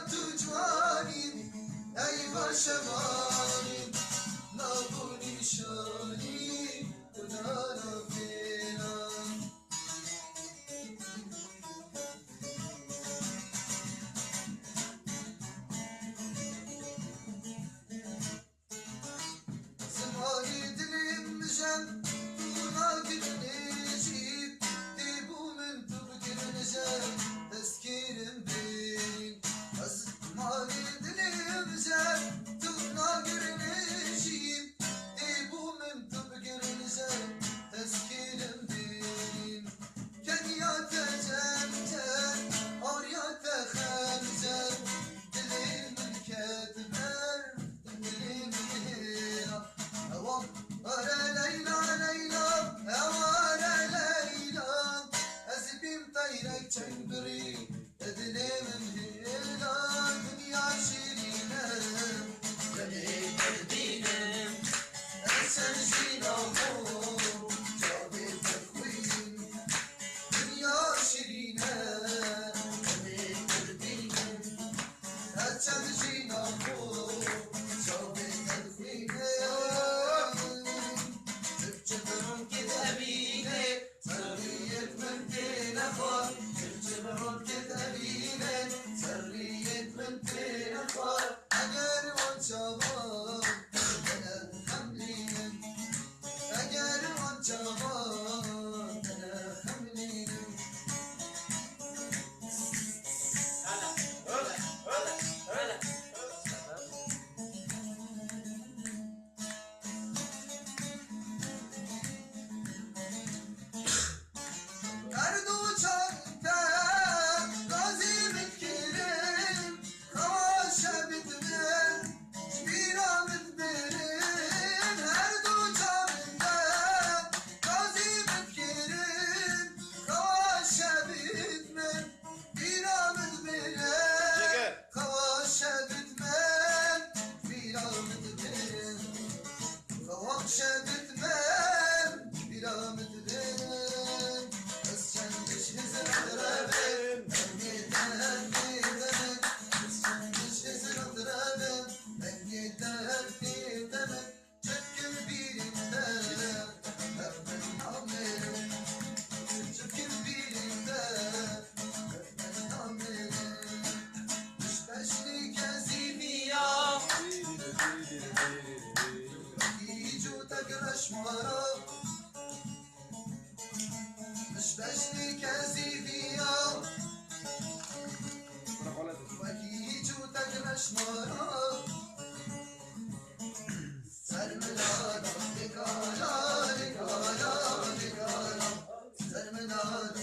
تو جوانی ای باشمانی نبونی شانی دنانا فینا زمانی دلیم مجن دونا گرنجی دیبو من تو بگرنجن تذكير بين زمانی دلیم مجن دونا گرنجی دیبو من تو بگرنجن تذكير بين كنيا تجمجن أوريا تخنجن دليل من كتبر دليل من هنا أرى ليلى ليلى أرى ليلى أزبيم طيرك تنبري أدلي من هنا دنيا شيرينة دليل مدينة أسن جينا فوق جابي تكوين دنيا شيرينة دليل مدينة أسن جينا فوق جابي تكوين تبجبرون كده بيني سرية من تنفر تبجبرون كده بيني سرية من تنفر أجر وانشباب أنا خملين أجر وانشباب أنا خملين Erdo çanta gazi bitkirim Kavaşa bitmem Şbira bitmerim Erdo çanta gazi bitkirim Kavaşa bitmem Şbira bitmerim Kavaşa bitmem Şbira bitmerim Kavaşa bitmem Şbira bitmerim مش بشتي كازيفيا وكيج وتجرش مرا سرملا دكالا دكالا دكالا سرملا